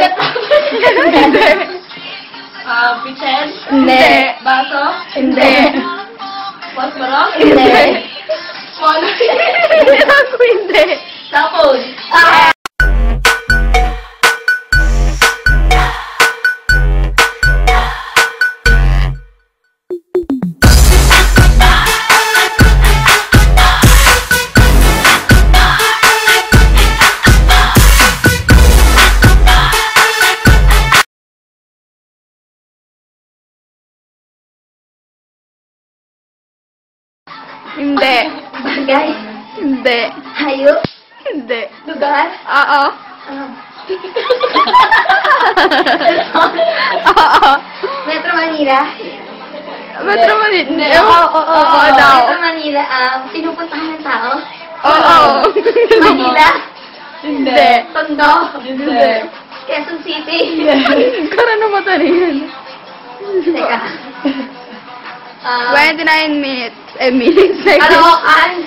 Hindi. Pichel? Hindi. Baso? Hindi. Posporo? Hindi. Mono? Hindi. Tapos? Hindi. Bagay? Hindi. Hayop? Hindi. Lugar? Oo. Oo. Metro Manila? Metro Manila. Hindi. Oo daw. Metro Manila, pinupuntahan ng tao? Oo. Manila? Hindi. Tondo? Hindi. Quezon City? Kara na mata rin. Teka. 29 minutes. Minutes. Caloocan?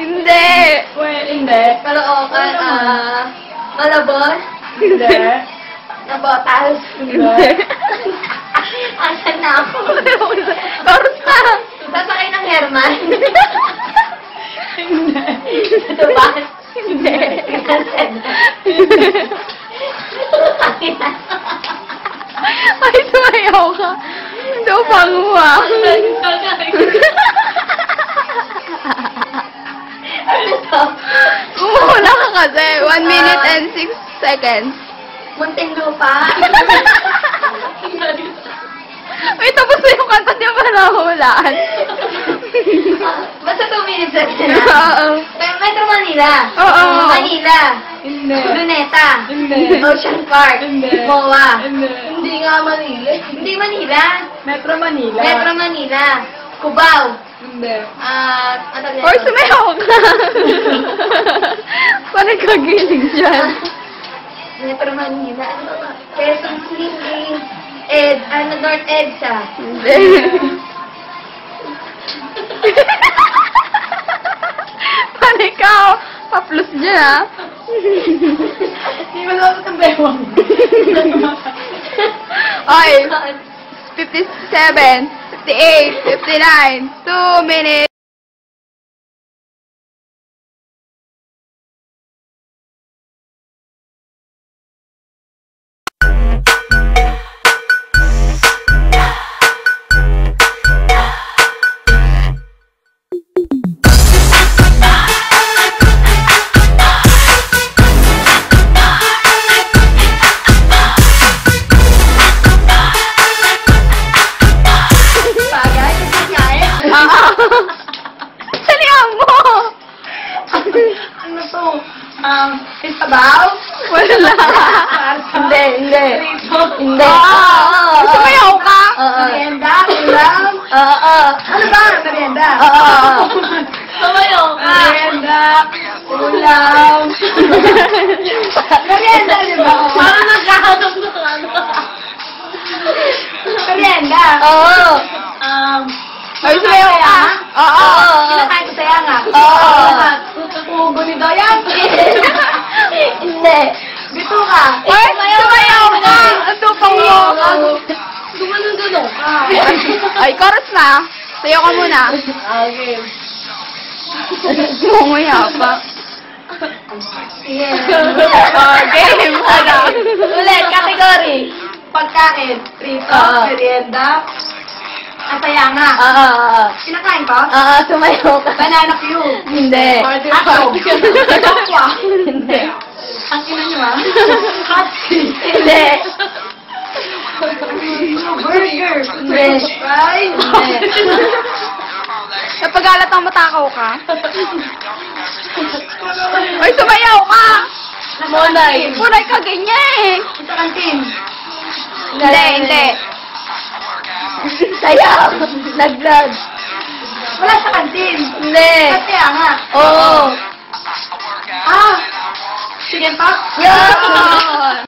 Hindi. Hindi. Caloocan, Malabon? Hindi. Nabotas? Hindi. Asan na ako? Taros na. Sasakay ng Herman? Hindi. Diba? Hindi. Ay, sumayaw ka. Hindi ko panguha. Ano to? Umuhula ka kasi. 1 minute and 6 seconds. Muntinlupa? Uy, tapos na yung kanta niya pa nahulaan. Basta 2 minutes na. Oo. Metro Manila? Oo. Manila? Hindi. Luneta? Hindi. Ocean Park? Hindi. MOA? Hindi nga Manila. Hindi Manila? Metro Manila. Metro Manila? Cubao? Hindi. Ano yan? Or sumayaw ka. Parang kagiling dyan. Metro Manila? Ano ba? Quezon City? North EDSA? Hindi. Paano ikaw? Pa-plus dyan, ha? Hindi mo lang sa bewang. Ay, 57, 58, 59, 2 minutes. Salihan mo! Ano to? Isabaw? Wala. Hindi. Hindi. Sumayaw ka? Merienda? Ulam? Ano ba? Merienda? Sumayaw ka? Merienda? Ulam? Merienda, di ba? Parang nagkakaroon ng ano. Merienda? Oo. Ay, sumayaw ka? Oo. Kinakain ko saya nga. Pugo ni Doyan? Hindi. Bito ka? Ay, sumayaw ka! Ang tupang mo. Gumanong-ganong ka. Ay, chorus na. Sayo ka muna. Okay. Mumaya pa. Yeah. Game. Ano? Ulit, category. Pagkain. Prito, merienda, asayanga. Kinakain ko? Sumayaw ka. Banana Q. Hindi. Ato. Kapwa. Hindi. Ang ina nyo ha? Hotcakes. Hindi. Burger. Hindi. Fries. Napagalat ang matakaw ka. Ay, sumayaw ka. Monay. Punay ka ganyan eh. Sa kantin. Hindi. Sayaw. Nag-vlog. Wala sa kantin. Hindi. Asayanga. Oo. Chicken pop? Yan.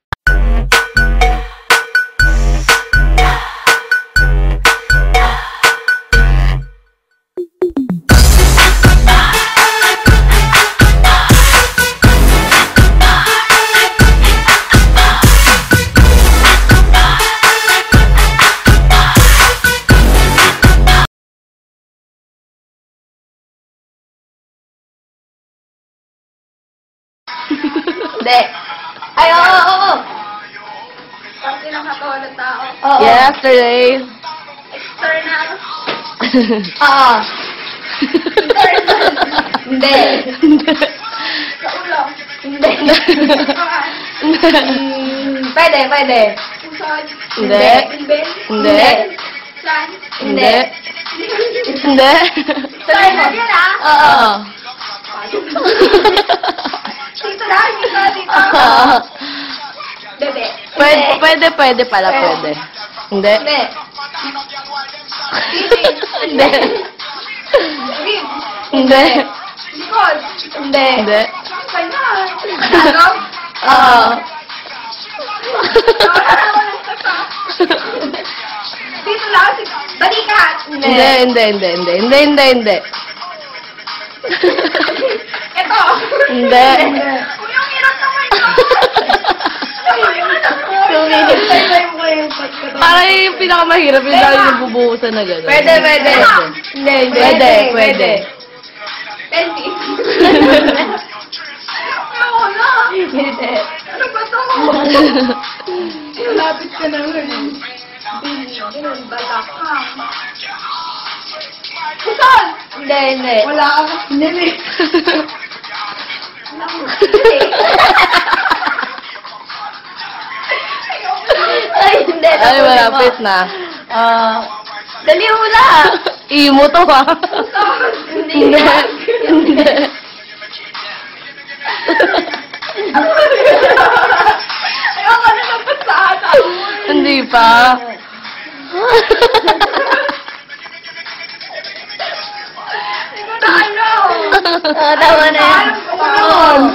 Hindi. Ay, oo. Pag kinakatawa ng tao. Oo. Yesterday. External. Oo. Hindi. Sa ulo. Hindi. Paan. Pwede. Pusod. Hindi. Bilbil. Hindi. San. Hindi. Hindi. Sabi mo. Yan ah. Oo. Dito na. Dito. Oo. Bebe. Pwede pala, pwede. Hindi. Hindi. Hindi. Rib. Hindi. Likod. Hindi. Hindi. Kanya. Ano? Oo. Dito lang si balikat. Hindi. Ito. Hindi. Uy, ang hirap naman ito. Parang yung pinakamahirap yung dahil yung bubuhusan na gano'n. Pwede. Pwede. Penti. Ayoko na. Hindi. Ano ba to? Lapit ka naman. Ganun, balakang. Puson! Hindi. Wala akong sinili. Ay, hindi. Ay, malapit na. Dali hula. Imo to ha. Hindi. Hindi. Ayoko na napasaan. Hindi pa. Hindi ko na ano. Tama na yan. Oo.